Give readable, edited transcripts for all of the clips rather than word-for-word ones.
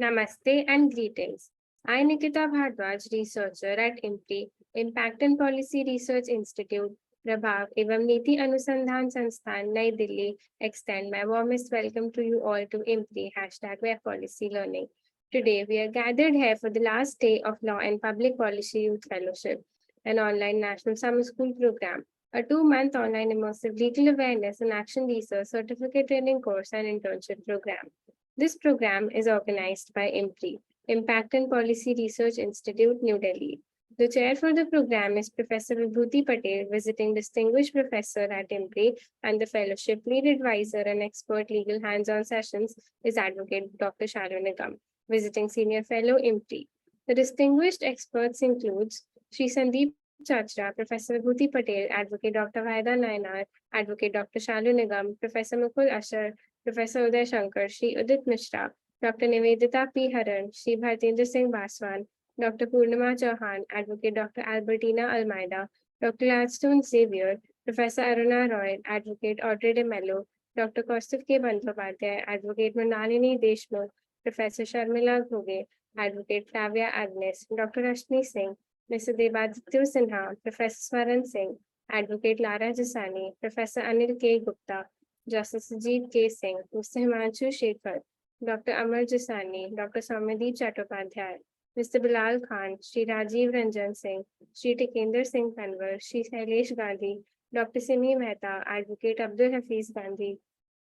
Namaste and greetings. I, Nikita Bhardwaj, researcher at IMPRI, Impact and Policy Research Institute, Prabhav एवं नीति अनुसंधान संस्थान नई Delhi extend my warmest welcome to you all to IMPRI #Web Policy Learning. Today we are gathered here for the last day of Law and Public Policy Youth Fellowship, an online national summer school program, a 2-month online immersive legal awareness and action research certificate training course and internship program. This program is organized by IMPRI, Impact and Policy Research Institute, New Delhi. The chair for the program is Professor Vibhuti Patel, visiting distinguished professor at IMPRI, and the fellowship lead advisor and expert legal hands-on sessions is Advocate Dr. Shalu Nigam, visiting senior fellow IMPRI. The distinguished experts includes Shri Sandeep Chachra, Professor Vibhuti Patel, Advocate Dr. Vaida Nayanar, Advocate Dr. Shalu Nigam, Professor Mukul Ashar, Professor Uday Shankar, Shri Udit Mishra, Dr. Nivedita P. Haran, Shri Bhartendra Singh Baswan, Dr. Purnima Chauhan, Advocate Dr. Albertina Almeida, Dr. Gladstone Xavier, Professor Aruna Roy, Advocate Audrey de Mello, Dr. Kaustav K. Bandyopadhyay, Advocate Mrinalini Deshmukh, Professor Sharmila Ghoge, Advocate Flavia Agnes, Dr. Rashmi Singh, Mr. Devaditya Sinha, Professor Swaran Singh, Advocate Lara Jasani, Professor Anil K. Gupta, Justice Ajit K. Singh, Mr. Himanshu Shekhar, Dr. Amar Jasani, Dr. Soumyadeep Chattopadhyay, Mr. Bilal Khan, Shri Rajiv Ranjan Singh, Shri Tikender Singh Kanwar, Shri Shailesh Gandhi, Dr. Simi Mehta, Advocate Abdul Hafiz Gandhi,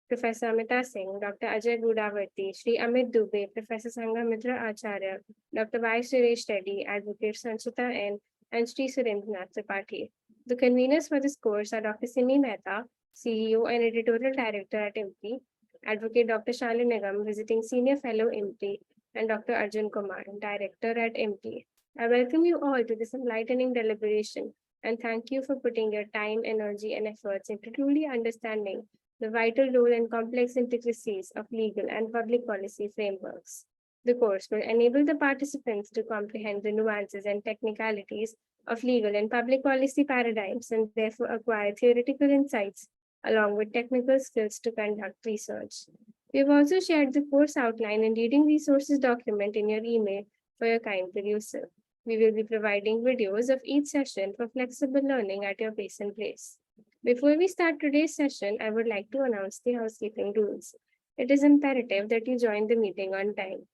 Professor Amita Singh, Dr. Ajay Gudavarti, Shri Amit Dubey, Professor Sangamitra Acharya, Dr. Y. Suresh Reddy, Advocate Sanchita N., and Shri Surendranath Tripathi. The conveners for this course are Dr. Simi Mehta, CEO and Editorial Director at IMPRI, Advocate Dr. Shalu Nigam, Visiting Senior Fellow IMPRI, and Dr. Arjun Kumar, Director at IMPRI. I welcome you all to this enlightening deliberation and thank you for putting your time, energy, and efforts into truly understanding the vital role and complex intricacies of legal and public policy frameworks. The course will enable the participants to comprehend the nuances and technicalities of legal and public policy paradigms and therefore acquire theoretical insights along with technical skills to conduct research. We have also shared the course outline and reading resources document in your email for your kind perusal. We will be providing videos of each session for flexible learning at your pace and place. Before we start today's session, I would like to announce the housekeeping rules. It is imperative that you join the meeting on time.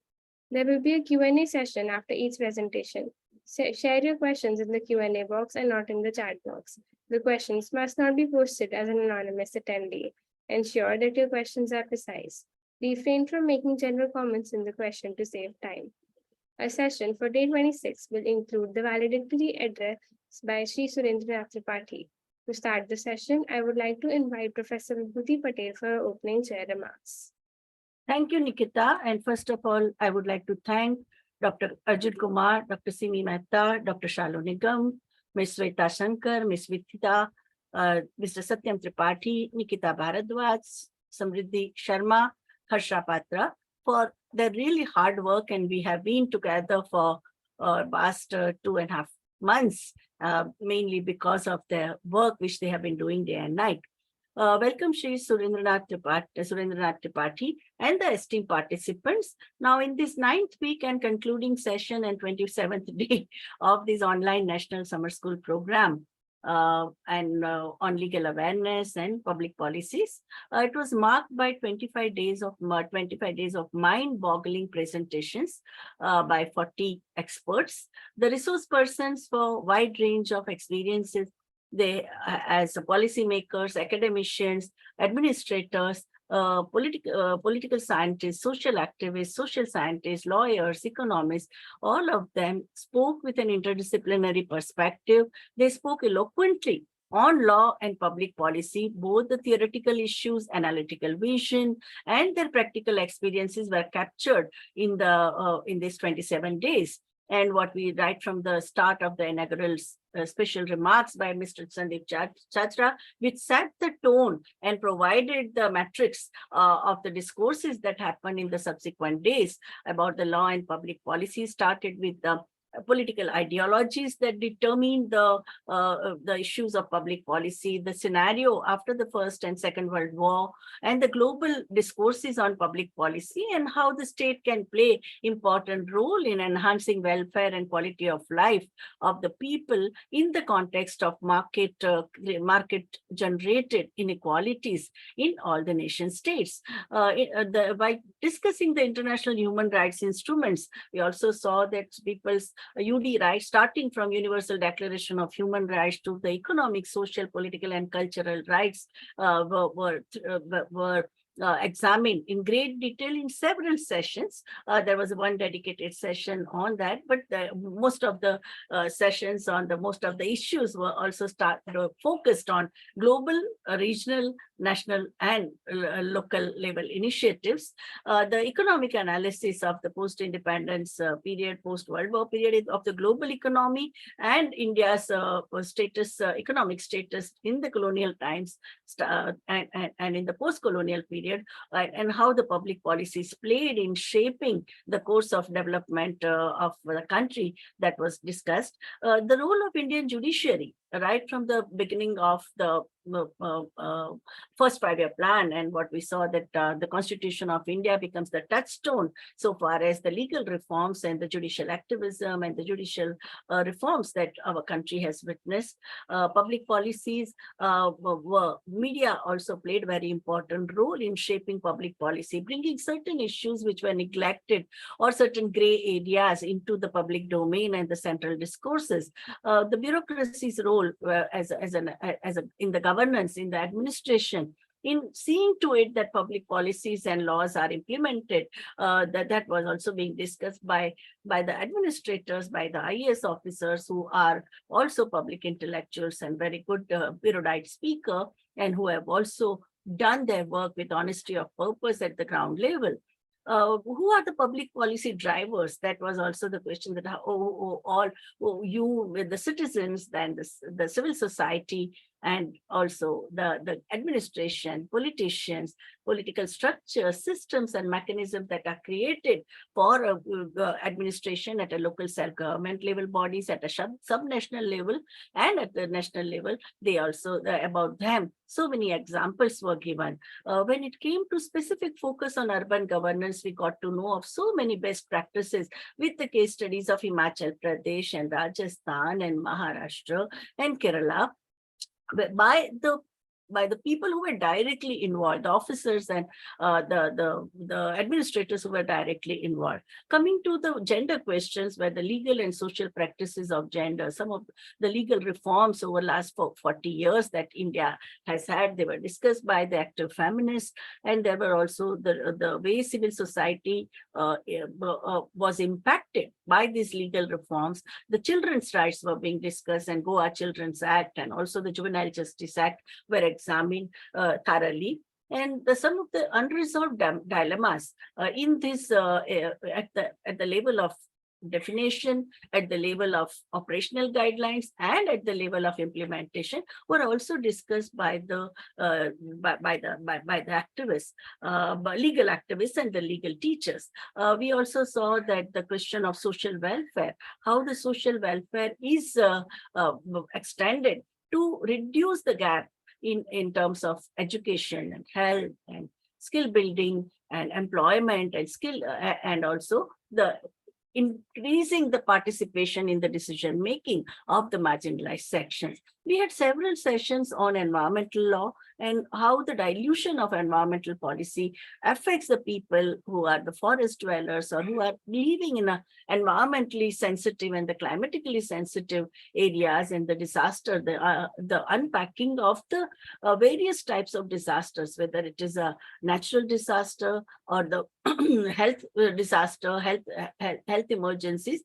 There will be a Q&A session after each presentation. Share your questions in the Q&A box and not in the chat box. The questions must not be posted as an anonymous attendee. Ensure that your questions are precise. Refrain from making general comments in the question to save time. Our session for day 26 will include the valedictory address by Shri Surendranath Tripathi. To start the session, I would like to invite Professor Vibhuti Patel for her opening chair remarks. Thank you, Nikita. And first of all, I would like to thank Dr. Arjun Kumar, Dr. Simi Mehta, Dr. Shalu Nigam, Ms. Sweta Shankar, Ms. Vidita, Mr. Satyam Tripathi, Nikita Bharadwaj, Samriddhi Sharma, Harsha Patra for their really hard work. And we have been together for past 2.5 months, mainly because of the work which they have been doing day and night. Welcome Shri Surendranath Tripathi and the esteemed participants. Now in this 9th week and concluding session and 27th day of this online National Summer School program on legal awareness and public policies, it was marked by 25 days of mind-boggling presentations by 40 experts. The resource persons for wide range of experiences they, as policymakers, academicians, administrators, political scientists, social activists, social scientists, lawyers, economists, all of them spoke with an interdisciplinary perspective. They spoke eloquently on law and public policy. Both the theoretical issues, analytical vision, and their practical experiences were captured in these 27 days. And what we write from the start of the inaugural special remarks by Mr. Sandeep Chachra, which set the tone and provided the metrics of the discourses that happened in the subsequent days about the law and public policy, started with the political ideologies that determine the issues of public policy, the scenario after the First and Second World War, and the global discourses on public policy, and how the state can play important role in enhancing welfare and quality of life of the people in the context of market generated inequalities in all the nation states. By discussing the international human rights instruments, we also saw that people's UD rights, starting from Universal Declaration of Human Rights to the economic, social, political, and cultural rights, were examined in great detail in several sessions. There was one dedicated session on that, but most of the sessions on most of the issues were also focused on global, regional, national, and local level initiatives. The economic analysis of the post-independence period, post-World War period of the global economy and India's economic status in the colonial times and in the post-colonial period, and how the public policies played in shaping the course of development of the country, that was discussed. The role of Indian judiciary, right from the beginning of the first 5-year plan, and what we saw that the Constitution of India becomes the touchstone so far as the legal reforms and the judicial activism and the judicial reforms that our country has witnessed. Public policies, media also played a very important role in shaping public policy, bringing certain issues which were neglected or certain gray areas into the public domain and the central discourses. The bureaucracy's role in the governance, in the administration, in seeing to it that public policies and laws are implemented, that was also being discussed by the administrators, by the IAS officers, who are also public intellectuals and very good erudite speaker, and who have also done their work with honesty of purpose at the ground level. Who are the public policy drivers? That was also the question, that you with the citizens, then the civil society, and also the administration, politicians, political structures, systems, and mechanisms that are created for administration at a local self-government level bodies, at a subnational level, and at the national level. They also, about them, so many examples were given. When it came to specific focus on urban governance, we got to know of so many best practices with the case studies of Himachal Pradesh and Rajasthan and Maharashtra and Kerala, by the people who were directly involved, the officers and the administrators who were directly involved. Coming to the gender questions, where the legal and social practices of gender, some of the legal reforms over the last 40 years that India has had, they were discussed by the active feminists, and there were also the way civil society was impacted by these legal reforms. The children's rights were being discussed, and Goa Children's Act and also the Juvenile Justice Act were examined thoroughly. And some of the unresolved dilemmas in this at the level of definition, at the level of operational guidelines, and at the level of implementation were also discussed by the activists, legal activists and the legal teachers. We also saw that the question of social welfare, how the social welfare is extended to reduce the gap in terms of education and health and skill building and employment and skill, and also the increasing the participation in the decision making of the marginalized sections. We had several sessions on environmental law and how the dilution of environmental policy affects the people who are the forest dwellers or who are living in a environmentally sensitive and the climatically sensitive areas, and the disaster, the unpacking of the various types of disasters, whether it is a natural disaster or the health disaster, health emergencies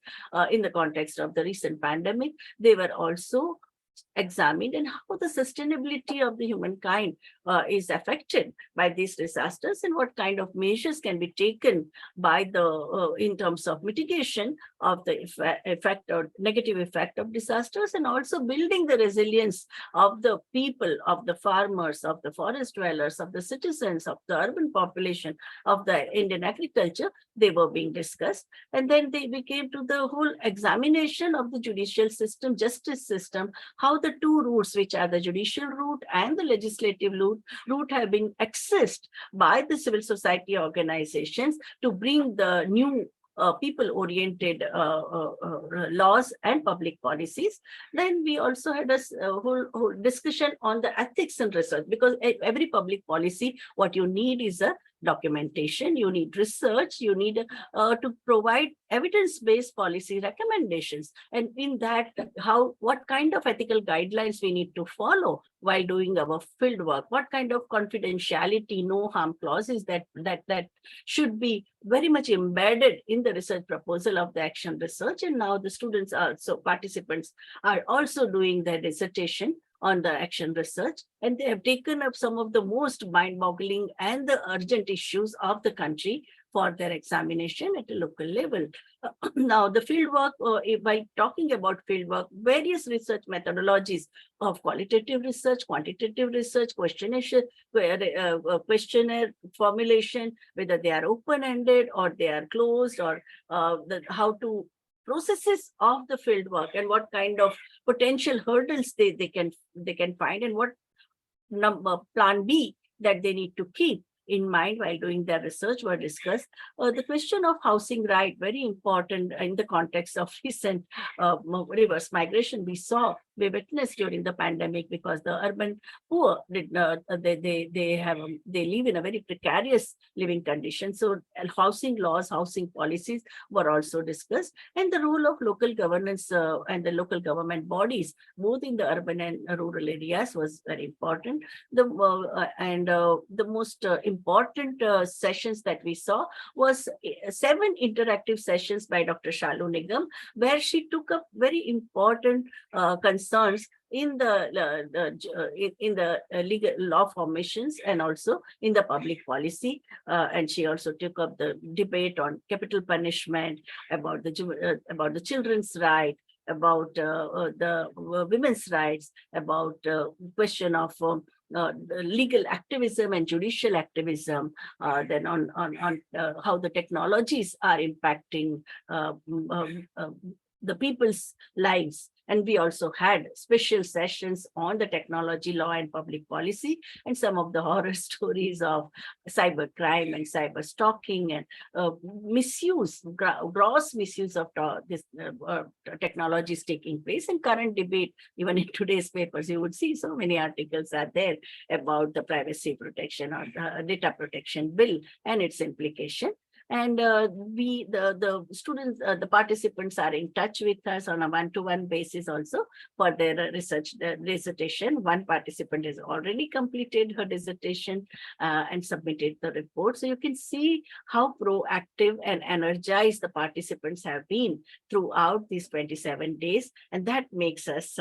in the context of the recent pandemic. They were also examined, and how the sustainability of the humankind is affected by these disasters, and what kind of measures can be taken by the in terms of mitigation of the effect or negative effect of disasters, and also building the resilience of the people, of the farmers, of the forest dwellers, of the citizens, of the urban population, of the Indian agriculture. They were being discussed. And then we came to the whole examination of the judicial system, justice system, how the two routes, which are the judicial route and the legislative route have been accessed by the civil society organizations to bring the new people-oriented laws and public policies. Then we also had a whole discussion on the ethics in research, because every public policy, what you need is a documentation, you need research, you need to provide evidence-based policy recommendations. And in that, what kind of ethical guidelines we need to follow while doing our field work, what kind of confidentiality, no harm clauses that should be very much embedded in the research proposal of the action research. And now the students participants are also doing their dissertation on the action research, and they have taken up some of the most mind-boggling and the urgent issues of the country for their examination at a local level. Now, the fieldwork, by talking about fieldwork, various research methodologies of qualitative research, quantitative research, questionnaire formulation, whether they are open-ended or they are closed, or how to processes of the field work, and what kind of potential hurdles they can find, and what plan B that they need to keep in mind while doing their research were discussed. The question of housing right, very important in the context of recent reverse migration we witnessed during the pandemic, because the urban poor they live in a very precarious living condition. So housing laws, housing policies were also discussed, and the role of local governance and the local government bodies, both in the urban and rural areas, was very important. The most important sessions that we saw was 7 interactive sessions by Dr. Shalu Nigam, where she took up very important concerns in the legal law formations, and also in the public policy. And she also took up the debate on capital punishment, about the children's right, about the women's rights, about question of legal activism and judicial activism, then on how the technologies are impacting the people's lives. And we also had special sessions on the technology law and public policy, and some of the horror stories of cyber crime and cyber stalking, and misuse, gross misuse of this technologies taking place. In current debate, even in today's papers, you would see so many articles are there about the privacy protection or the data protection bill and its implication. And the students, the participants are in touch with us on a one-to-one basis also for their research dissertation. One participant has already completed her dissertation and submitted the report. So you can see how proactive and energized the participants have been throughout these 27 days. And that makes us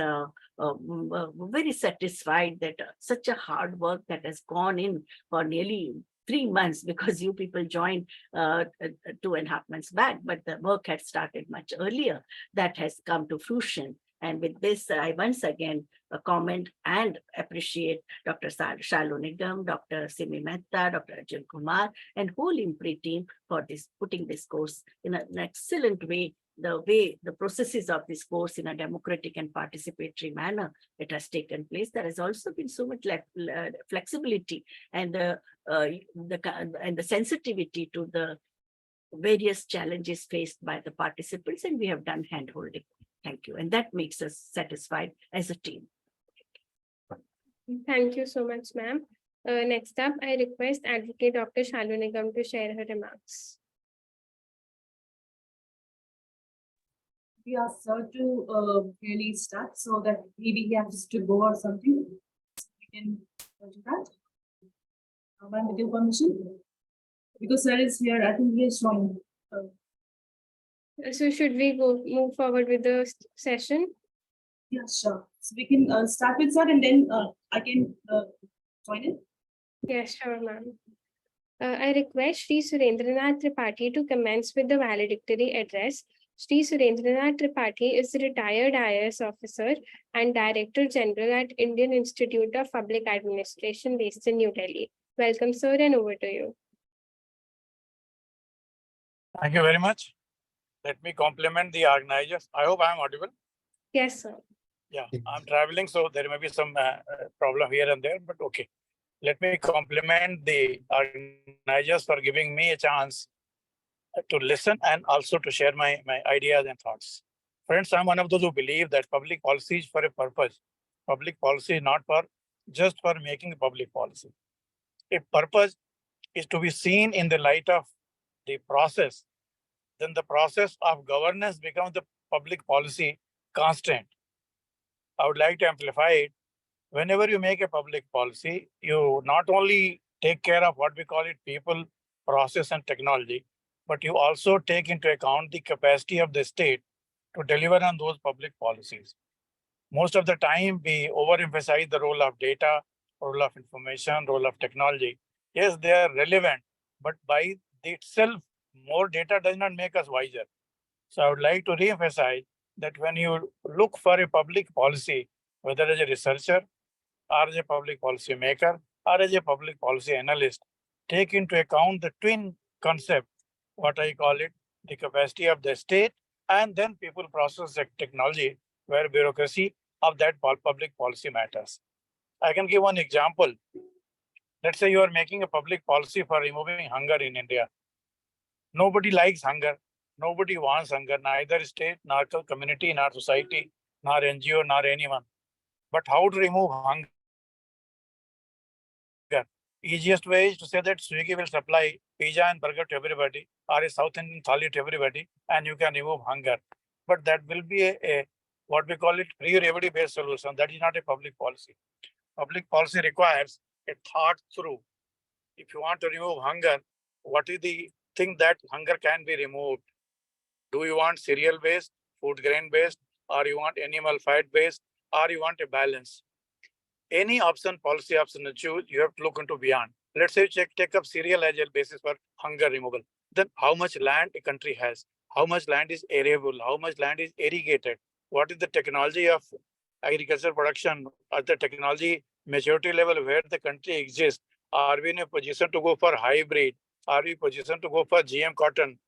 very satisfied that such a hard work that has gone in for nearly 3 months, because you people joined 2.5 months back, but the work had started much earlier. That has come to fruition. And with this, I once again comment and appreciate Dr. Shalu Nigam, Dr. Simi Mehta, Dr. Arjun Kumar, and whole IMPRI team for putting this course in an excellent way. The processes of this course in a democratic and participatory manner, it has taken place. There has also been so much flexibility and the sensitivity to the various challenges faced by the participants, and we have done hand-holding. Thank you. And that makes us satisfied as a team. Thank you so much, ma'am. Next up, I request Advocate Dr. Shalu Nigam to share her remarks. We asked sir to really start, so that maybe he has to go or something. We can do that. Ma'am, with your permission, because sir is here, I think he is showing. So should we move forward with the session? Yeah, sure. So we can start with that and then I can join in. Yes, sure, ma'am. I request Shri Surendranath Tripathi to commence with the valedictory address. Shri Surendranath Tripathi is a retired IAS officer and Director General at Indian Institute of Public Administration based in New Delhi. Welcome, sir, and over to you. Thank you very much. Let me compliment the organizers. I hope I am audible. Yes, sir. Yeah, I'm traveling, so there may be some problem here and there, but okay. Let me compliment the organizers for giving me a chance to listen and also to share my ideas and thoughts. Friends, I'm one of those who believe that public policy is for a purpose. Public policy is not for just for making public policy. If purpose is to be seen in the light of the process, then the process of governance becomes the public policy constant. I would like to amplify it. Whenever you make a public policy, you not only take care of what we call it people, process, and technology, but you also take into account the capacity of the state to deliver on those public policies. Most of the time, we overemphasize the role of data, role of information, role of technology. Yes, they are relevant, but by itself, more data does not make us wiser. So I would like to re-emphasize that when you look for a public policy, whether as a researcher or as a public policy maker or as a public policy analyst, take into account the twin concept, what I call it, the capacity of the state and then people, process, and technology, where bureaucracy of that public policy matters. I can give one example. Let's say you are making a public policy for removing hunger in India. Nobody likes hunger. Nobody wants hunger, neither state, nor community, nor society, nor NGO, nor anyone. But how to remove hunger? Easiest way is to say that Swiggy will supply pizza and burger to everybody, or a South Indian thali to everybody, and you can remove hunger. But that will be a what we call it pre-remedy-based solution. That is not a public policy. Public policy requires a thought through. If you want to remove hunger, what is the thing that hunger can be removed? Do you want cereal based, food grain based, or you want animal fat based, or you want a balance? Any option, policy option to choose, you have to look into beyond. Let's say take up cereal as a basis for hunger removal. Then how much land a country has? How much land is arable? How much land is irrigated? What is the technology of agriculture production at the technology maturity level where the country exists? Are we in a position to go for hybrid? Are we in a position to go for GM cotton?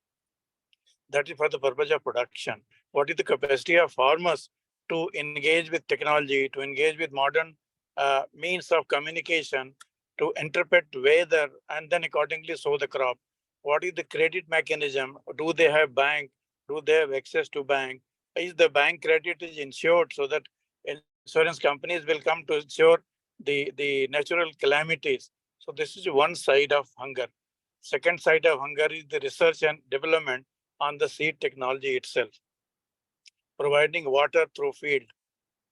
That is for the purpose of production. What is the capacity of farmers to engage with technology, to engage with modern means of communication, to interpret weather, and then accordingly sow the crop? What is the credit mechanism? Do they have bank? Do they have access to bank? Is the bank credit is insured so that insurance companies will come to insure the natural calamities? So this is one side of hunger. Second side of hunger is the research and development on the seed technology itself, providing water through field,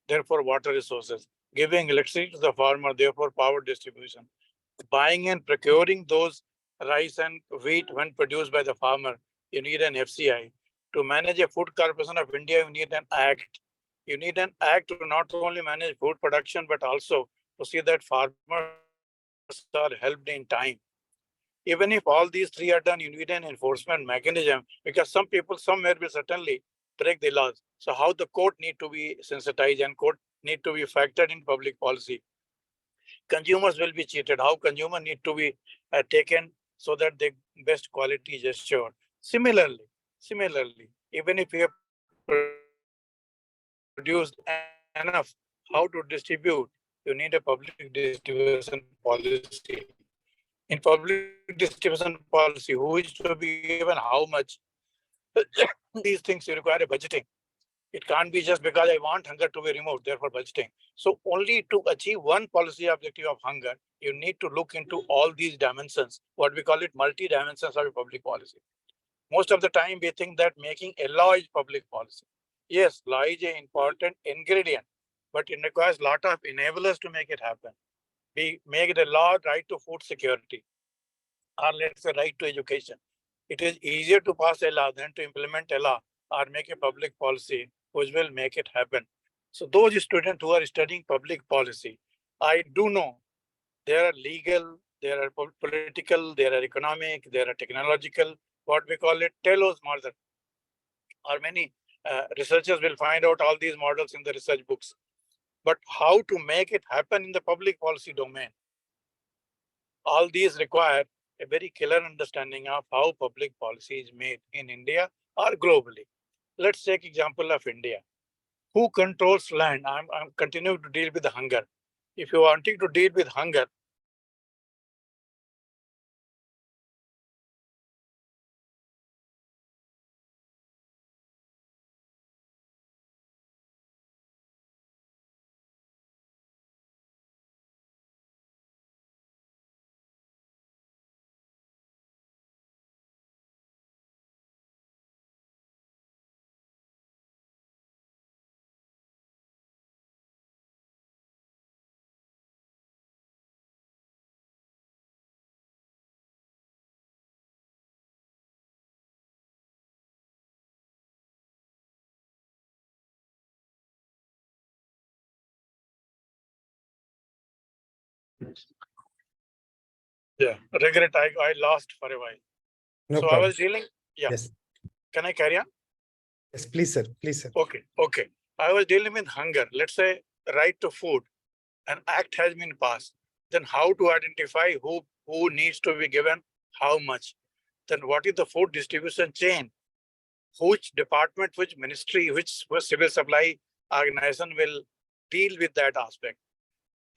therefore water resources, giving electricity to the farmer, therefore power distribution, buying and procuring those rice and wheat when produced by the farmer, you need an FCI. To manage a food corporation of India, you need an act. You need an act to not only manage food production, but also to see that farmers are helped in time. Even if all these three are done, you need an enforcement mechanism because some people somewhere will certainly break the laws. So how the court need to be sensitized and court need to be factored in public policy. Consumers will be cheated. How consumer need to be taken so that the best quality is assured. Similarly, even if you have produced enough, how to distribute? You need a public distribution policy. In public distribution policy, who is to be given how much? These things you require a budgeting. It can't be just because I want hunger to be removed, therefore budgeting. So only to achieve one policy objective of hunger, you need to look into all these dimensions, what we call it multi-dimensions of public policy. Most of the time we think that making a law is public policy. Yes, law is an important ingredient, but it requires a lot of enablers to make it happen. We make the law right to food security, or let's say right to education. It is easier to pass a law than to implement a law or make a public policy which will make it happen. So those students who are studying public policy, I do know there are legal, there are political, there are economic, there are technological, what we call it, telos model. Or many researchers will find out all these models in the research books. But how to make it happen in the public policy domain? All these require a very clear understanding of how public policy is made in India or globally. Let's take example of India. Who controls land? I'm continuing to deal with the hunger. If you are wanting to deal with hunger, yeah, regret, I lost for a while. No So I problem. was dealing, yeah. Yes. Can I carry on? Yes, please, sir. Please, sir. Okay. I was dealing with hunger. Let's say right to food. An act has been passed. Then how to identify who needs to be given how much? Then what is the food distribution chain? Which department, which ministry, which civil supply organization will deal with that aspect?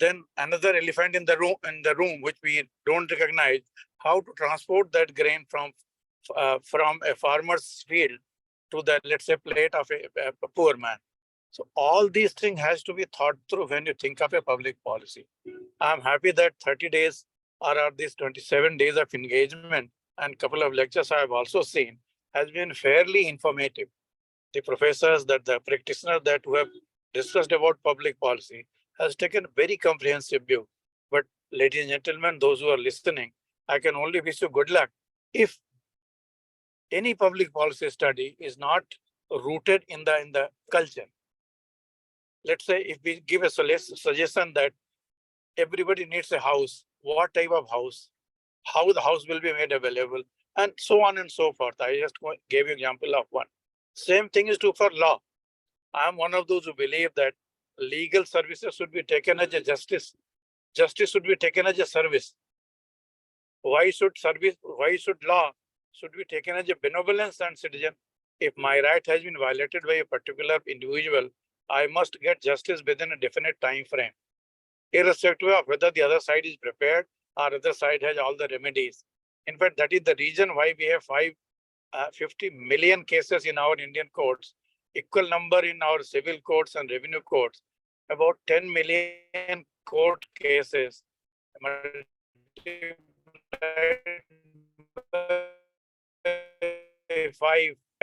Then another elephant in the room, which we don't recognize, how to transport that grain from a farmer's field to the, let's say, plate of a poor man. So all these things has to be thought through when you think of a public policy. I'm happy that 30 days or these 27 days of engagement and couple of lectures I have also seen has been fairly informative. The professors, the practitioners that who have discussed about public policy has taken a very comprehensive view. But ladies and gentlemen, those who are listening, I can only wish you good luck. If any public policy study is not rooted in the culture, let's say if we give a suggestion that everybody needs a house, what type of house, how the house will be made available, and so on and so forth. I just gave you an example of one. Same thing is true for law. I am one of those who believe that legal services should be taken as a justice. Justice should be taken as a service. Why should law should be taken as a benevolence and citizen? If my right has been violated by a particular individual, I must get justice within a definite time frame, irrespective of whether the other side is prepared or other side has all the remedies. In fact, that is the reason why we have 50 million cases in our Indian courts, equal number in our civil courts and revenue courts, about 10 million court cases,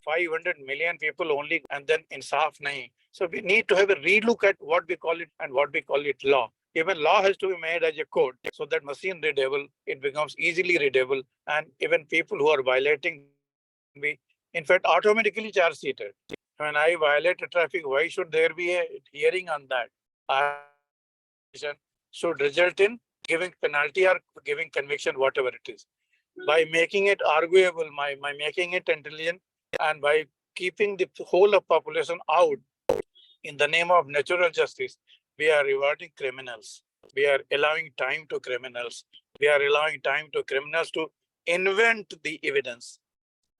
500 million people only, and then insaf nahi. So we need to have a relook at what we call it and what we call it law. Even law has to be made as a code so that machine readable, it becomes easily readable, and even people who are violating be, in fact, automatically charge sheeted. When I violate a traffic, why should there be a hearing on that? Should result in giving penalty or giving conviction, whatever it is. By making it arguable, by making it intelligent, and by keeping the whole of population out in the name of natural justice, we are rewarding criminals. We are allowing time to criminals. We are allowing time to criminals to invent the evidence.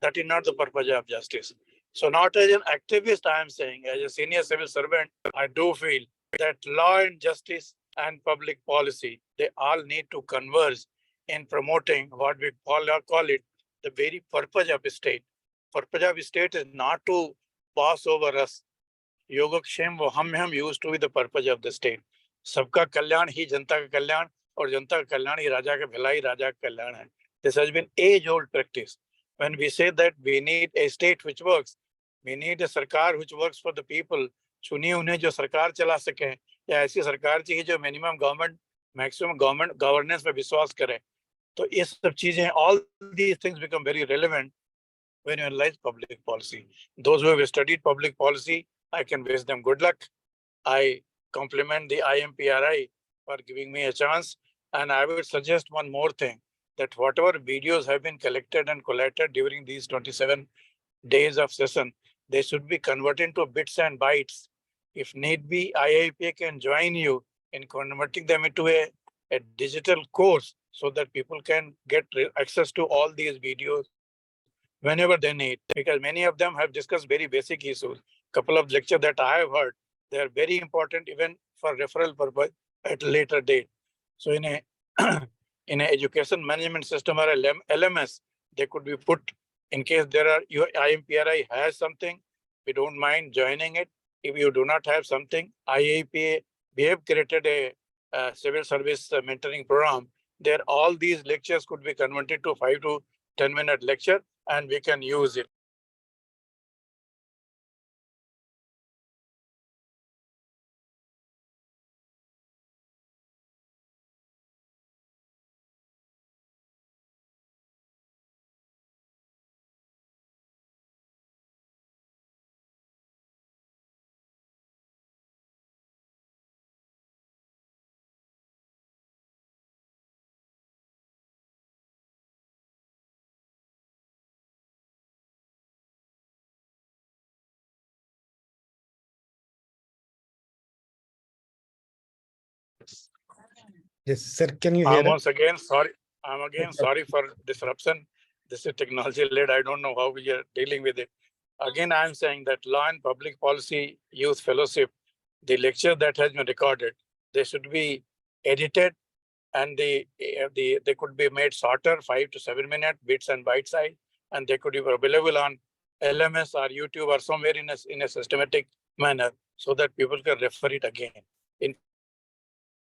That is not the purpose of justice. So not as an activist, I am saying, as a senior civil servant, I do feel that law and justice and public policy, they all need to converge in promoting what we call it the very purpose of the state. Purpose of the state is not to boss over us. योगक्षेम वो हम used to be the purpose of the state. सबका कल्याण ही जनता का कल्याण और जनता का कल्याण ही राजा का भलाई राजा का कल्याण है. This has been age-old practice. When we say that we need a state which works, we need a सरकार which works for the people. चुनी उन्हें जो सरकार चला सके या ऐसी सरकार चाहिए जो minimum government, maximum government governance में विश्वास करे. तो ये सब चीजें, all these things become very relevant when you analyze public policy. Those who have studied public policy, I can wish them good luck. I compliment the IMPRI for giving me a chance. And I would suggest one more thing, that whatever videos have been collected and collated during these 27 days of session, they should be converted into bits and bytes. If need be, IIPA can join you in converting them into a digital course so that people can get access to all these videos whenever they need, because many of them have discussed very basic issues. Couple of lectures that I have heard, they are very important even for referral purpose at a later date. So in a in an education management system or LMS, they could be put in case there are your IMPRI has something, we don't mind joining it. If you do not have something, IAPA, we have created a civil service mentoring program. There, all these lectures could be converted to 5 to 10-minute lecture, and we can use it. Yes, sir. Can you hear us? Once again, sorry. I'm again sorry for disruption. This is technology led. I don't know how we are dealing with it. Again, I'm saying that Law and Public Policy Youth Fellowship, the lecture that has been recorded, they should be edited, and they could be made shorter, 5 to 7 minute bits and bite size, and they could be available on LMS or YouTube or somewhere in a systematic manner so that people can refer it again. In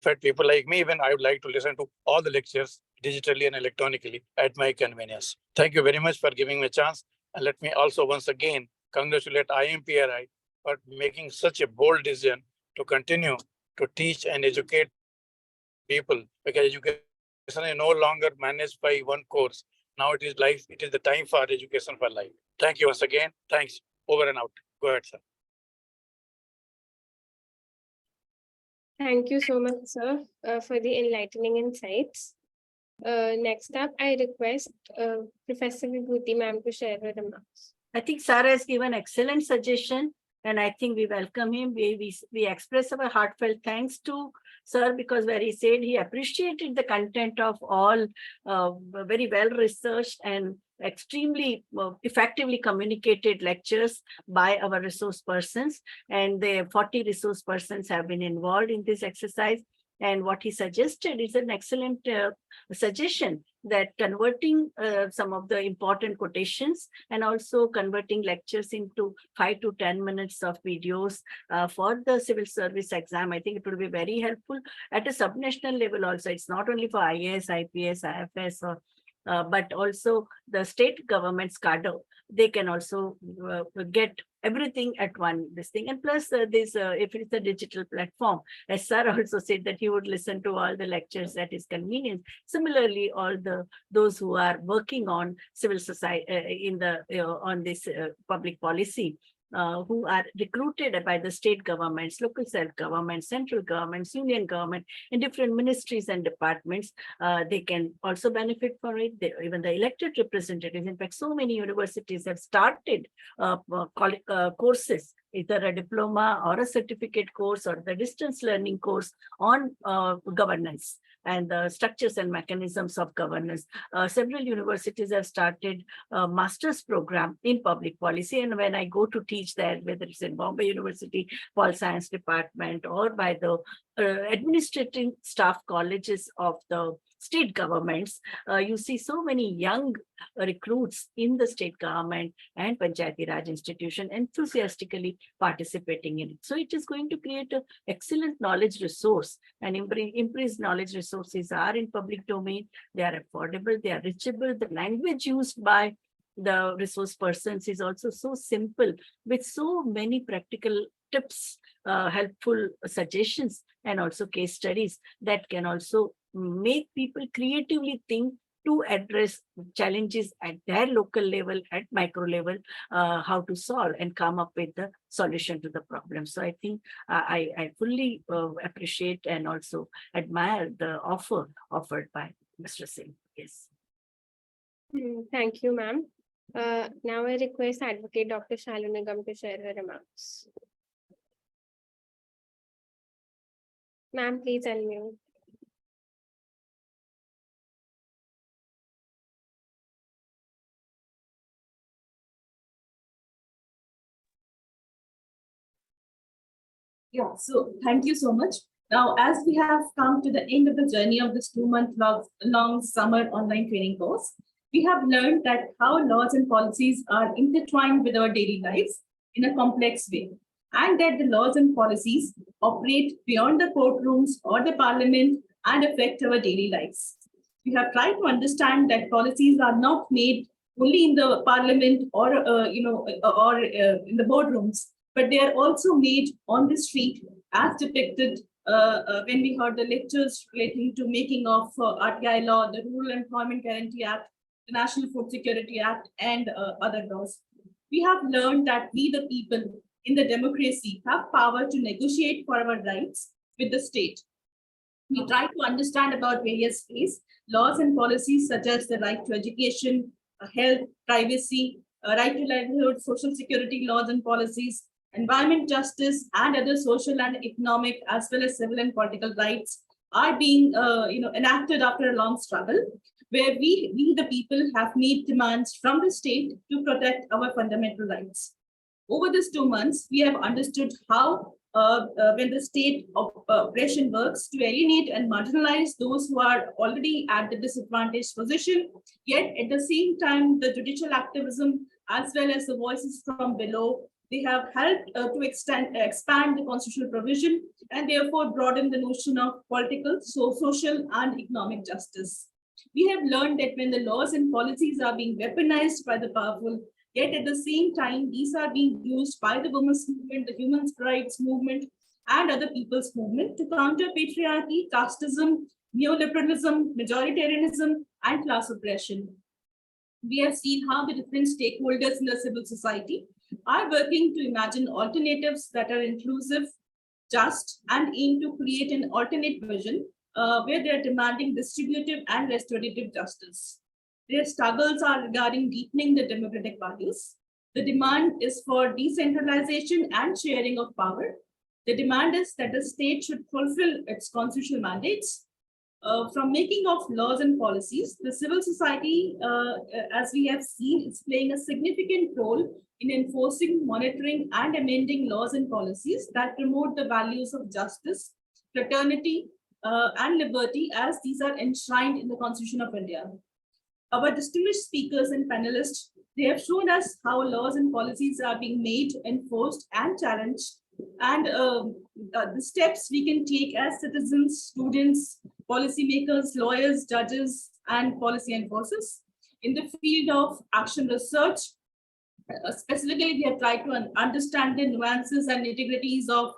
fact, people like me, even I would like to listen to all the lectures digitally and electronically at my convenience. Thank you very much for giving me a chance. And let me also once again congratulate IMPRI for making such a bold decision to continue to teach and educate people, because education is no longer managed by one course. Now it is life, it is the time for education for life. Thank you once again. Thanks. Over and out. Go ahead, sir. Thank you so much, sir, for the enlightening insights. Next up, I request Professor Vibhuti ma'am to share her remarks. I think Sarah has given excellent suggestion, and I think we welcome him. We express our heartfelt thanks to sir, because where he said he appreciated the content of all very well researched and extremely effectively communicated lectures by our resource persons, and the 40 resource persons have been involved in this exercise. And what he suggested is an excellent suggestion, that converting some of the important quotations and also converting lectures into 5 to 10 minutes of videos for the civil service exam. I think it will be very helpful at a subnational level also. It's not only for IAS, IPS, IFS, or but also the state government's cadre. They can also get everything at one this thing. And plus this, if it's a digital platform, as sir also said that he would listen to all the lectures at his convenience. Similarly, all those who are working on civil society in the on this public policy, who are recruited by the state governments, local self-government, central governments, union government, in different ministries and departments, they can also benefit from it. Even the elected representatives, in fact, so many universities have started courses, either a diploma or a certificate course or the distance learning course on governance and the structures and mechanisms of governance. Several universities have started a master's program in public policy. And when I go to teach there, whether it's in Bombay University, Pol Science Department, or by the administrative staff colleges of the state governments, you see so many young recruits in the state government and Panchayati Raj institution enthusiastically participating in it. So it is going to create an excellent knowledge resource, and IMPRI's knowledge resources are in public domain. They are affordable, they are reachable. The language used by the resource persons is also so simple, with so many practical tips, helpful suggestions, and also case studies that can also make people creatively think to address challenges at their local level, at micro level, how to solve and come up with the solution to the problem. So I think I fully appreciate and also admire the offer offered by Mr. Singh. Yes. Thank you, ma'am. Now I request Advocate Dr. Shalu Nigam to share her remarks. Ma'am, please unmute. Yeah, so thank you so much. Now, as we have come to the end of the journey of this 2-month long summer online training course, we have learned that how laws and policies are intertwined with our daily lives in a complex way, and that the laws and policies operate beyond the courtrooms or the parliament and affect our daily lives. We have tried to understand that policies are not made only in the parliament or in the boardrooms, but they are also made on the street as depicted when we heard the lectures relating to making of RTI law, the Rural Employment Guarantee Act, the National Food Security Act, and other laws. We have learned that we, the people in the democracy, have power to negotiate for our rights with the state. We try to understand about various ways, laws and policies such as the right to education, health, privacy, right to livelihood, social security laws and policies, environment justice, and other social and economic as well as civil and political rights are being enacted after a long struggle, where we the people have made demands from the state to protect our fundamental rights. Over these 2 months, we have understood how when the state of oppression works to alienate and marginalize those who are already at the disadvantaged position, yet at the same time, the judicial activism as well as the voices from below, they have helped to expand the constitutional provision and therefore broaden the notion of political, social and economic justice. We have learned that when the laws and policies are being weaponized by the powerful, yet at the same time, these are being used by the women's movement, the human rights movement, and other people's movement to counter patriarchy, casteism, neoliberalism, majoritarianism, and class oppression. We have seen how the different stakeholders in the civil society are working to imagine alternatives that are inclusive, just, and aim to create an alternate vision where they are demanding distributive and restorative justice. Their struggles are regarding deepening the democratic values. The demand is for decentralization and sharing of power. The demand is that the state should fulfill its constitutional mandates. From making of laws and policies, the civil society, as we have seen, is playing a significant role in enforcing, monitoring, and amending laws and policies that promote the values of justice, fraternity, and liberty, as these are enshrined in the Constitution of India. Our distinguished speakers and panelists, they have shown us how laws and policies are being made, enforced, and challenged, and the steps we can take as citizens, students, policymakers, lawyers, judges, and policy enforcers. In the field of action research, specifically, we have tried to understand the nuances and nitty-gritties of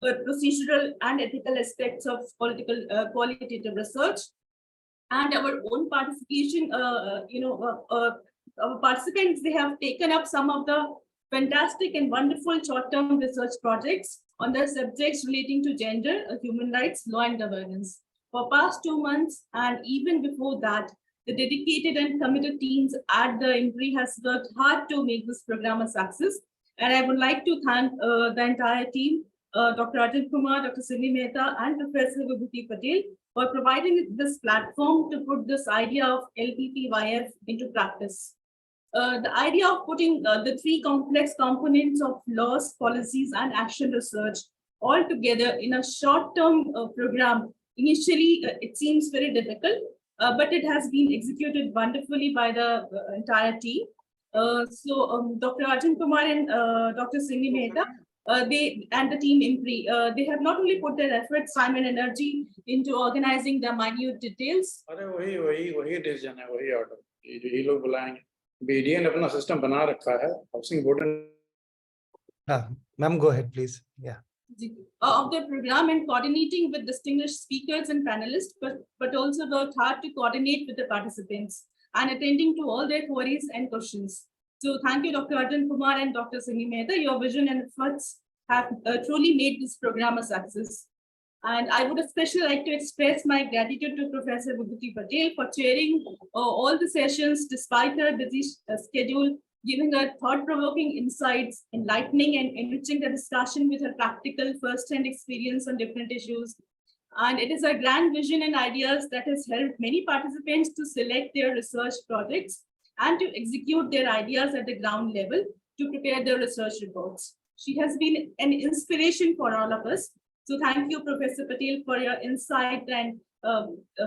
procedural and ethical aspects of political qualitative research. And our own participation, our participants, they have taken up some of the fantastic and wonderful short-term research projects on the subjects relating to gender, human rights, law and governance. For past 2 months, and even before that, the dedicated and committed teams at the IMPRI has worked hard to make this program a success. And I would like to thank the entire team, Dr. Ajit Kumar, Dr. Shri Mehta, and Professor Vibhuti Patel for providing this platform to put this idea of LPPYF into practice. The idea of putting the 3 complex components of laws, policies, and action research all together in a short-term program, initially it seems very difficult, but it has been executed wonderfully by the entire team. Dr. Arjun Kumar and Dr. Shri Mehta, they and the team IMPRI, they have not only put their efforts, time, and energy into organizing the minute details. वही decision है, वही order ये लोग बुलाएंगे. BDA ने अपना system बना रखा है, housing board. Ma'am, go ahead, please. Yeah. of the program and coordinating with distinguished speakers and panelists, but also worked hard to coordinate with the participants and attending to all their queries and questions. So thank you, Dr. Arjun Kumar and Dr. Simi Mehta. Your vision and efforts have truly made this program a success. And I would especially like to express my gratitude to Professor Vibhuti Patel for chairing all the sessions despite her busy schedule, giving her thought-provoking insights, enlightening and enriching the discussion with her practical first-hand experience on different issues. And it is her grand vision and ideas that has helped many participants to select their research projects and to execute their ideas at the ground level to prepare their research reports. She has been an inspiration for all of us. So thank you, Professor Patel, for your insight and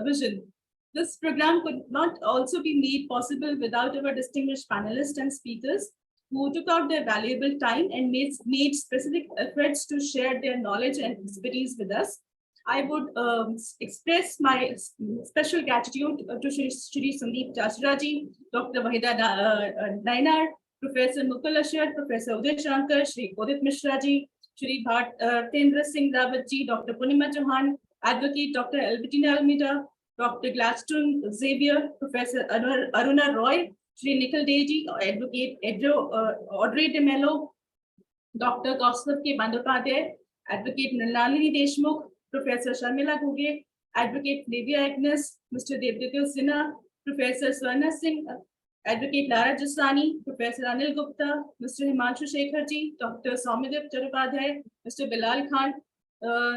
vision. This program could not also be made possible without our distinguished panelists and speakers who took out their valuable time and made specific efforts to share their knowledge and expertise with us. I would express my special gratitude to Shri Sandeep Chachraji, Dr. Wahida Nainar, Professor Mukul Ashar, Professor Udai Shankar, Shri Kodit Mishra ji, Shri Tendra Singh Rawat ji, Dr. Punima Chauhan, Advocate Dr. Albertina Almeida, Dr. Gladstone Xavier, Professor Aruna Roy, Shri Nikhil Deji, Advocate Audrey de Mello, Dr. Kaustav K. Bandyopadhyay, Advocate Nalini Deshmukh, Professor Sharmila Guge, Advocate Flavia Agnes, Mr. Devdatu Sinha, Professor Swarna Singh, Advocate Lara Jasani, Professor Anil Gupta, Mr. Himanshu Shekharji, Dr. Soumyadev Chattopadhyay, Mr. Bilal Khan,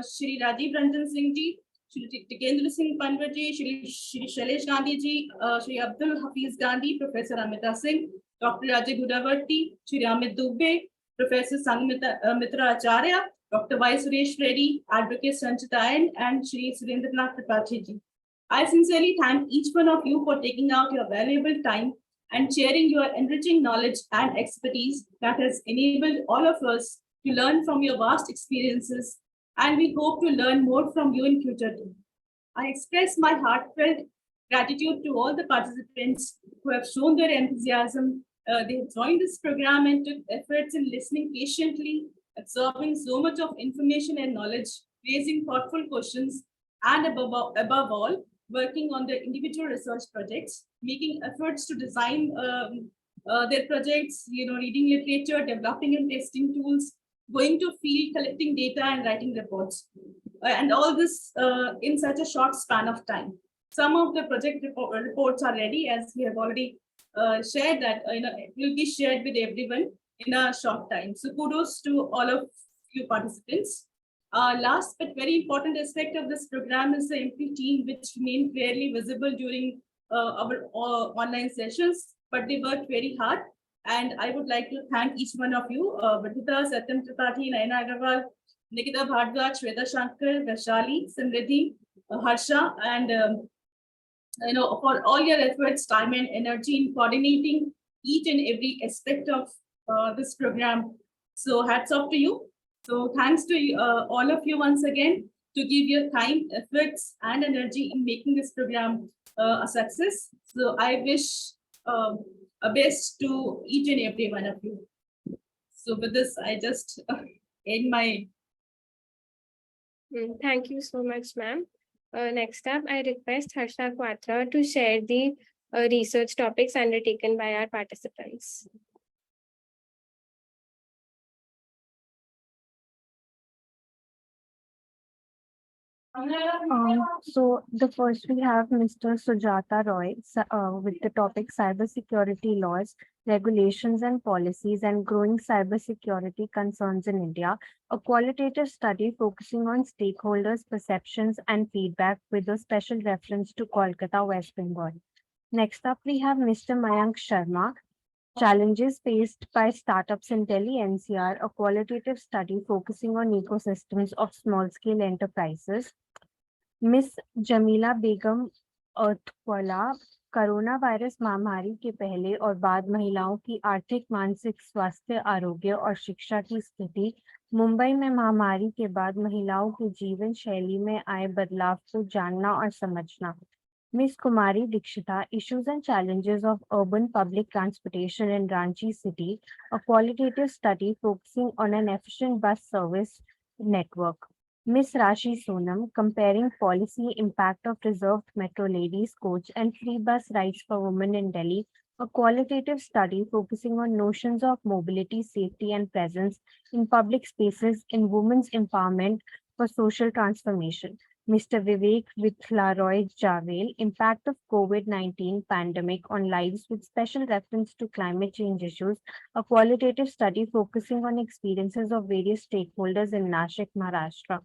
Shri Rajiv Ranjan Singh ji, Shri Tikendra Singh Panwar ji, Shri Shailesh Gandhi ji, Shri Abdul Hafiz Gandhi, Professor Amita Singh, Dr. Rajay Gudavarti, Shri Amit Dubey, Professor Mitra Acharya, Dr. Y. Suresh Reddy, Advocate Sanchita N, and Shri Surendranath Tripathi ji. I sincerely thank each one of you for taking out your valuable time and sharing your enriching knowledge and expertise that has enabled all of us to learn from your vast experiences, and we hope to learn more from you in future too. I express my heartfelt gratitude to all the participants who have shown their enthusiasm. They have joined this program and took efforts in listening patiently, absorbing so much of information and knowledge, raising thoughtful questions, and above all, working on their individual research projects, making efforts to design their projects, reading literature, developing and testing tools, going to field, collecting data and writing reports. And all this in such a short span of time. Some of the project reports are ready, as we have already shared that it will be shared with everyone in a short time. So kudos to all of you participants. Last but very important aspect of this program is the IMPRI team, which remained clearly visible during our online sessions, but they worked very hard. And I would like to thank each one of you, Vibhuti, Satyam Tripathi, Naina Agarwal, Nikita Bhardwaj, Shweta Shankar, Vaishali, Simriddhi, Harsha, and for all your efforts, time and energy in coordinating each and every aspect of this program. So hats off to you. So thanks to all of you once again to give your time, efforts, and energy in making this program a success. So I wish a best to each and every one of you. So with this, I just end my. Thank you so much, ma'am. Next up, I request Harsha Quatra to share the research topics undertaken by our participants. So the first we have Mr. Sujata Roy with the topic cybersecurity laws, regulations and policies and growing cybersecurity concerns in India, a qualitative study focusing on stakeholders' perceptions and feedback with a special reference to Kolkata, West Bengal. Next up, we have Mr. Mayank Sharma, challenges faced by startups in Delhi NCR, a qualitative study focusing on ecosystems of small-scale enterprises. Miss Jamila Begum अर्थवाला corona virus महामारी के पहले और बाद महिलाओं की आर्थिक मानसिक स्वास्थ्य आरोग्य और शिक्षा की स्थिति, मुंबई में महामारी के बाद महिलाओं की जीवन शैली में आए बदलाव को जानना और समझना. Ms. Kumari Dikshita, Issues and Challenges of Urban Public Transportation in Ranchi City, a qualitative study focusing on an efficient bus service Network. Miss Rashi Sonam, comparing policy impact of reserved metro ladies coach and free bus rides for women in Delhi, a qualitative study focusing on notions of mobility, safety, and presence in public spaces in women's empowerment for social transformation. Mr. Vivek Vithlaroy Javel, impact of COVID-19 pandemic on lives with special reference to climate change issues, a qualitative study focusing on experiences of various stakeholders in Nashik, Maharashtra.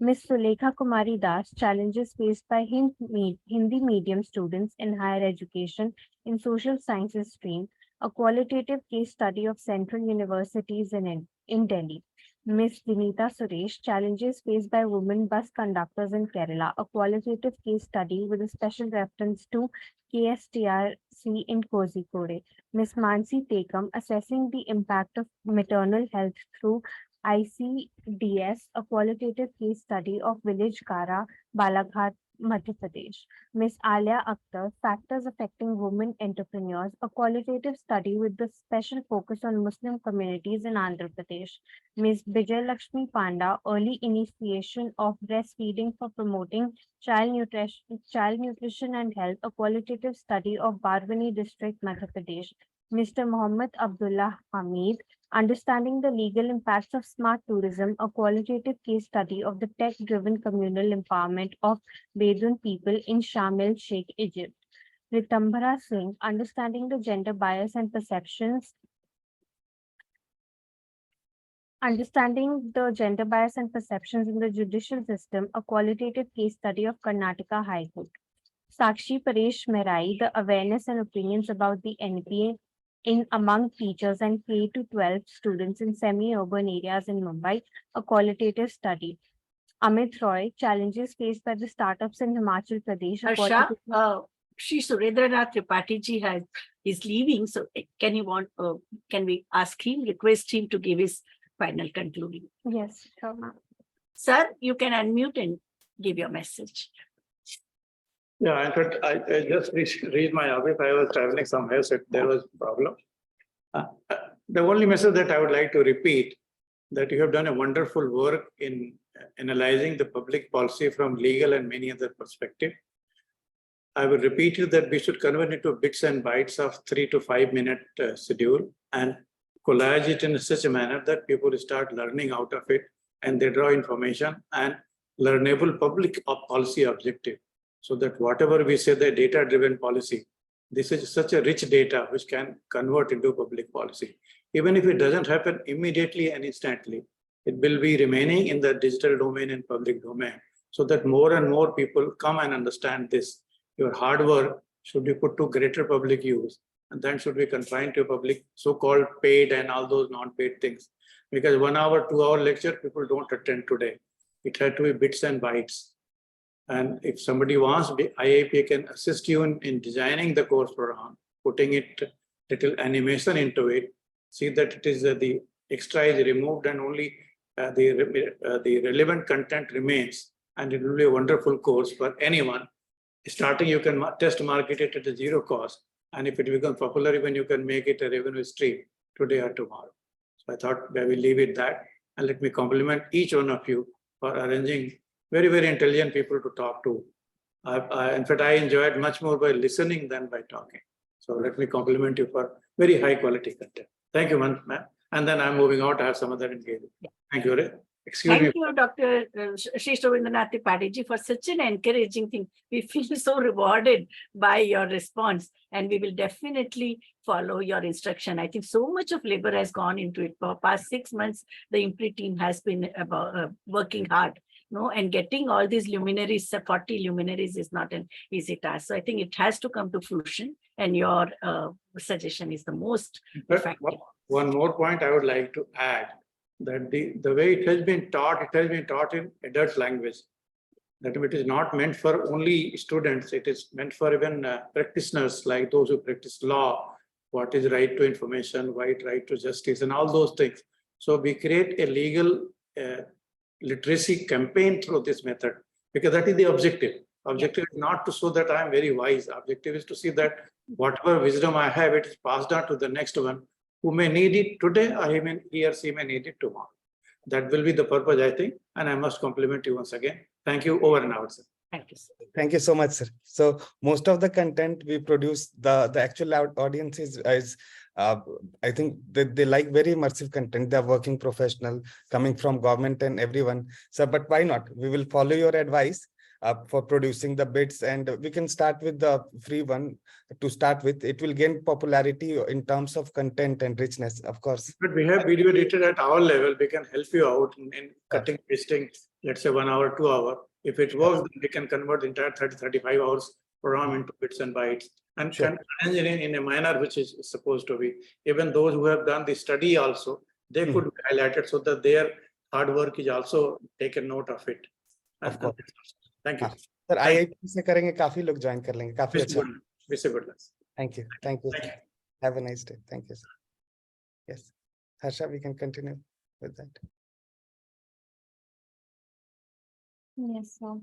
Ms. Sulekha Kumari Das, challenges faced by Hindi medium students in higher education in social sciences stream, a qualitative case study of central universities in Delhi. Ms. Vinita Suresh, challenges faced by women bus conductors in Kerala, a qualitative case study with a special reference to KSTRC in Kozhikode. Ms. Mansi Tekam, assessing the impact of maternal health through ICDS, a qualitative case study of village Kara, Balaghat, Madhya Pradesh. Ms. Alia Akhtar, factors affecting women entrepreneurs, a qualitative study with the special focus on Muslim communities in Andhra Pradesh. Ms. Bijay Lakshmi Panda, early initiation of breastfeeding for promoting child nutrition and health, a qualitative study of Barwani district, Madhya Pradesh. Mr. Mohammed Abdullah Hamid, understanding the legal impacts of smart tourism, a qualitative case study of the tech-driven communal empowerment of Bedouin people in Sharm el-Sheikh, Egypt. Ritambara Singh, understanding the gender bias and perceptions Understanding the gender bias and perceptions in the judicial system, a qualitative case study of Karnataka High Court. Sakshi Paresh Merai, the awareness and opinions about the NPA in among teachers and K to 12 students in semi-urban areas in Mumbai, a qualitative study. Amit Roy, challenges faced by the startups in Himachal Pradesh. a Harsha, qualitative- Shri Surendranath Tripathi ji is leaving. So can we ask him, request him to give his final concluding? Yes, sure, ma'am. Sir, you can unmute and give your message. Yeah, in fact, I just reached my office. I was traveling somewhere, so there was a problem. The only message that I would like to repeat, that you have done a wonderful work in analyzing the public policy from legal and many other perspectives. I will repeat it that we should convert it to bits and bytes of 3 to 5 minute schedule and collage it in such a manner that people start learning out of it and they draw information and learnable public policy objective. So that whatever we say the data-driven policy, this is such a rich data which can convert into public policy. Even if it doesn't happen immediately and instantly, it will be remaining in the digital domain and public domain so that more and more people come and understand this. Your hard work should be put to greater public use and then should be confined to public so-called paid and all those non-paid things. Because 1 hour, 2 hour lecture, people don't attend today. It had to be bits and bytes. And if somebody wants, IIP can assist you in designing the course program, putting it little animation into it, see that it is the extra is removed and only the relevant content remains, and it will be a wonderful course for anyone. Starting, you can test market it at a zero cost, and if it becomes popular, even you can make it a revenue stream today or tomorrow. So I thought I will leave it that, and let me compliment each one of you for arranging very, very intelligent people to talk to. In fact, I enjoyed much more by listening than by talking. So let me compliment you for very high quality content. Thank you, ma'am. And then I'm moving out. I have some other engagement. Thank you. Excuse me. Thank you, Dr. Shri Surendranath Tripathi ji, for such an encouraging thing. We feel so rewarded by your response, and we will definitely follow your instruction. I think so much of labor has gone into it. For past 6 months, the IMPRI team has been working hard. No, and getting all these luminaries, 40 luminaries is not an easy task. So I think it has to come to fruition, and your suggestion is the most effective. One more point I would like to add, that the way it has been taught in adult language. That it is not meant for only students, it is meant for even practitioners like those who practice law, what is right to information, right to justice, and all those things. So we create a legal literacy campaign through this method, because that is the objective. Objective is not to show that I am very wise. Objective is to see that whatever wisdom I have, it is passed on to the next one who may need it today, or he or she may need it tomorrow. That will be the purpose, I think, and I must compliment you once again. Thank you. Over and out, sir. Thank you, sir. Thank you so much, sir. So most of the content we produce, the actual audience is I think they like very immersive content. They're working professional, coming from government and everyone. So, but why not? We will follow your advice for producing the bits, and we can start with the free one to start with. It will gain popularity in terms of content and richness, of course. But we have video editor at our level. We can help you out in cutting, pasting, let's say 1 hour, 2 hour. If it works, then we can convert the entire 30, 35 hours program into bits and bytes and can arrange it in a manner which is supposed to be. Even those who have done the study also, they could be highlighted so that their hard work is also taken note of it. Of course. Thank you. Sir IIT से करेंगे, काफी लोग join कर लेंगे, काफी अच्छा. Wish you good luck. Thank you. Thank you. Sir. Have a nice day. Thank you, sir. Yes. Harsha, we can continue with that. Yes, sir.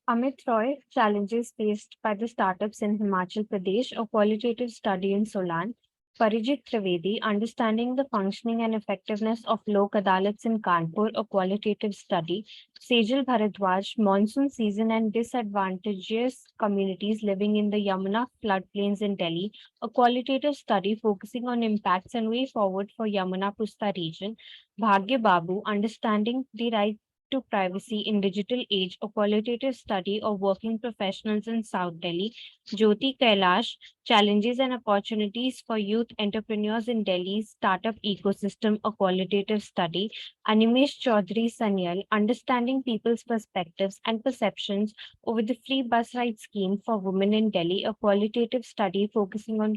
Amit Roy, challenges faced by the startups in Himachal Pradesh, a qualitative study in Solan. Parijit Trivedi, understanding the functioning and effectiveness of Lok Adalats in Kanpur, a qualitative study. Sejal Bharadwaj, monsoon season and disadvantageous communities living in the Yamuna floodplains in Delhi, a qualitative study focusing on impacts and way forward for Yamuna Pusta region. Bhagya Babu, understanding the right to privacy in digital age, a qualitative study of working professionals in South Delhi. Jyoti Kailash, challenges and opportunities for youth entrepreneurs in Delhi's startup ecosystem, a qualitative study. Animesh Chaudhary Sanyal, understanding people's perspectives and perceptions over the free bus ride scheme for women in Delhi, a qualitative study focusing on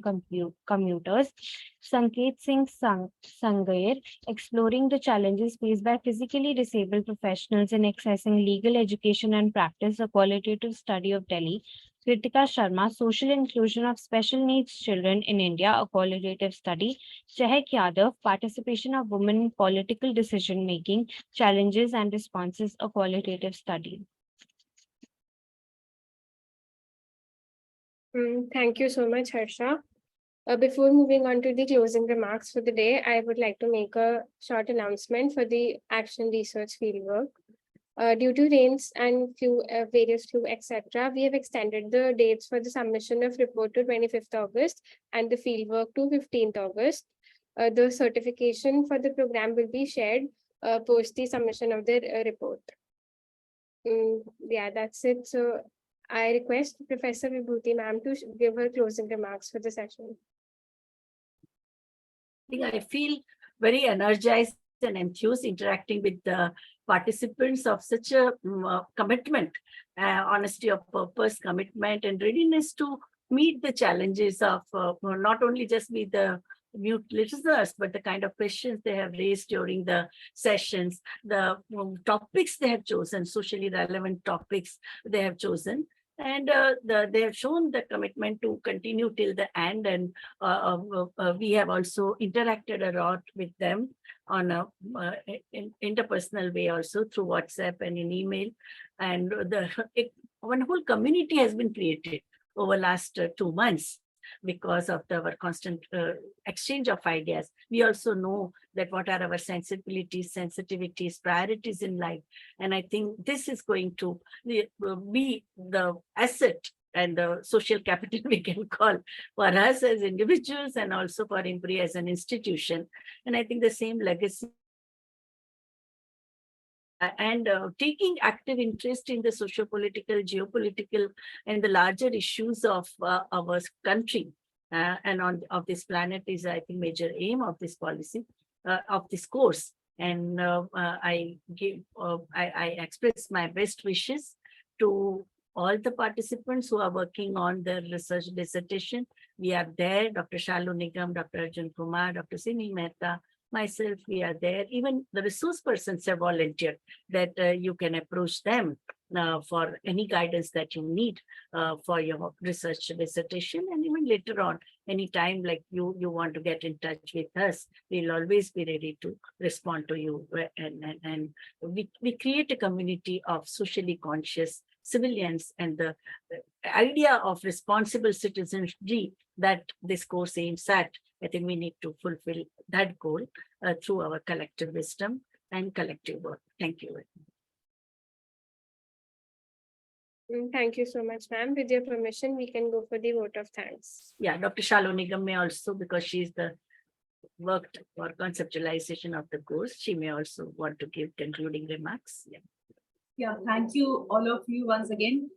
commuters. Sanket Singh Sangair, exploring the challenges faced by physically disabled professionals in accessing legal education and practice, a qualitative study of Delhi. Kritika Sharma, social inclusion of special needs children in India, a qualitative study. Chehak Yadav, participation of women in political decision making, challenges and responses, a qualitative study. Thank you so much, Harsha. Before moving on to the closing remarks for the day, I would like to make a short announcement for the action research fieldwork. Due to rains and various flu, etc., we have extended the dates for the submission of report to 25th August and the fieldwork to 15th August. The certification for the program will be shared post the submission of the report. Yeah, that's it. So I request Professor Vibhuti ma'am to give her closing remarks for the session. I feel very energized and enthused interacting with the participants of such a commitment, honesty of purpose, commitment, and readiness to meet the challenges of not only just with the mute listeners, but the kind of questions they have raised during the sessions, the topics they have chosen, socially relevant topics they have chosen. And they have shown the commitment to continue till the end. And we have also interacted a lot with them on a interpersonal way also through WhatsApp and in email. And one whole community has been created over last 2 months because of our constant exchange of ideas. We also know that what are our sensibilities, sensitivities, priorities in life. And I think this is going to be the asset and the social capital we can call for us as individuals and also for IMPRI as an institution. And I think the same legacy and taking active interest in the socio-political, geopolitical, and the larger issues of our country and of this planet is, I think, major aim of this policy, of this course. And I express my best wishes to all the participants who are working on their research dissertation. We are there, Dr. Shalu Nigam, Dr. Arjun Kumar, Dr. Simi Mehta, myself, we are there. Even the resource persons have volunteered that you can approach them for any guidance that you need for your research dissertation. And even later on, anytime like you want to get in touch with us, we'll always be ready to respond to you. And we create a community of socially conscious civilians, and the idea of responsible citizenry that this course aims at, I think we need to fulfill that goal through our collective wisdom. and collective work. Thank you. Thank you so much, ma'am. With your permission, we can go for the vote of thanks. Yeah, Dr. Shalu Nigam may also, because she's the worked for conceptualization of the course, she may also want to give concluding remarks. Yeah. Yeah, thank you all of you once again.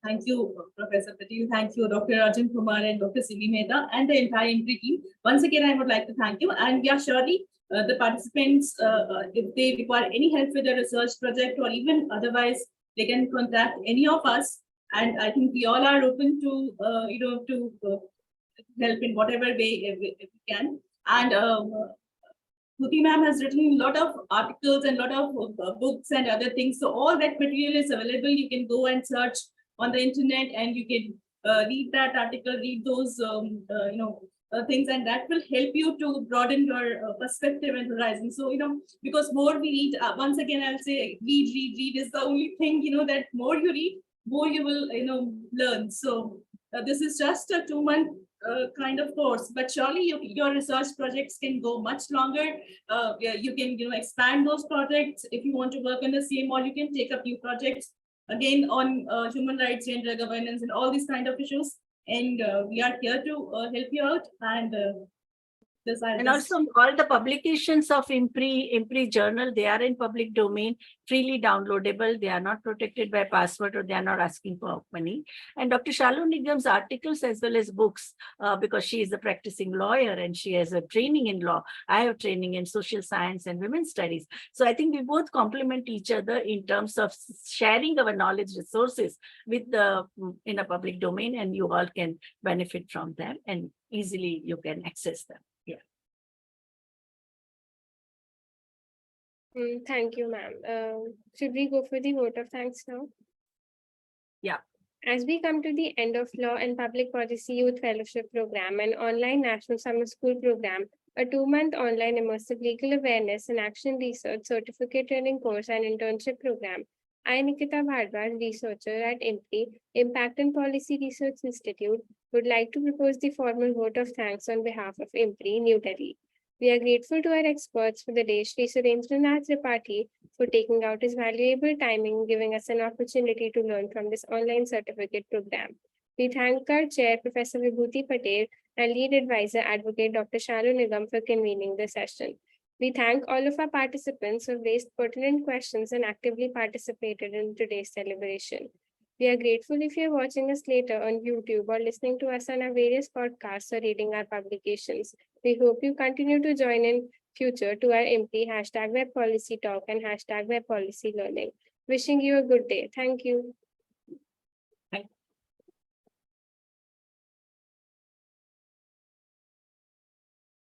Thank you, Professor Patel. Thank you, Dr. Rajan Kumar and Dr. Simi Mehta and the entire IMPRI team. Once again, I would like to thank you. And yeah, surely the participants, if they require any help with a research project or even otherwise, they can contact any of us. And I think we all are open to, help in whatever way if we can. And Bhuti ma'am has written a lot of articles and a lot of books and other things. So all that material is available. You can go and search on the internet and you can read that article, read those things, and that will help you to broaden your perspective and horizon. So, because more we read, once again, I'll say read is the only thing, that more you read, more you will, learn. So this is just a 2-month kind of course, but surely your research projects can go much longer. You can expand those projects if you want to work on the same, or you can take up new projects again on human rights, gender governance, and all these kind of issues. And we are here to help you out. And And also all the publications of IMPRI journal, they are in public domain, freely downloadable. They are not protected by password or they are not asking for money. And Dr. Shalu Nigam's articles as well as books, because she is a practicing lawyer and she has a training in law. I have training in social science and women's studies. So I think we both complement each other in terms of sharing our knowledge resources with in a public domain, and you all can benefit from them and easily you can access them. Thank you, ma'am. Should we go for the vote of thanks now? Yeah. As we come to the end of Law and Public Policy Youth Fellowship Program, an online National Summer School Program, a 2-month online immersive legal awareness and action research certificate training course and internship program, I, Nikita Bhardwaj, researcher at IMPRI, Impact and Policy Research Institute, would like to propose the formal vote of thanks on behalf of IMPRI, New Delhi. We are grateful to our experts for the day, Shri Tripathi, for taking out his valuable time and giving us an opportunity to learn from this online certificate program. We thank our chair, Professor Vibhuti Patel, and lead advisor, Advocate Dr. Shalu Nigam, for convening the session. We thank all of our participants who have raised pertinent questions and actively participated in today's celebration. We are grateful if you are watching us later on YouTube or listening to us on our various podcasts or reading our publications. We hope you continue to join in future to our IMPRI #Web Policy Talk and #Web Policy Learning. Wishing you a good day. Thank you.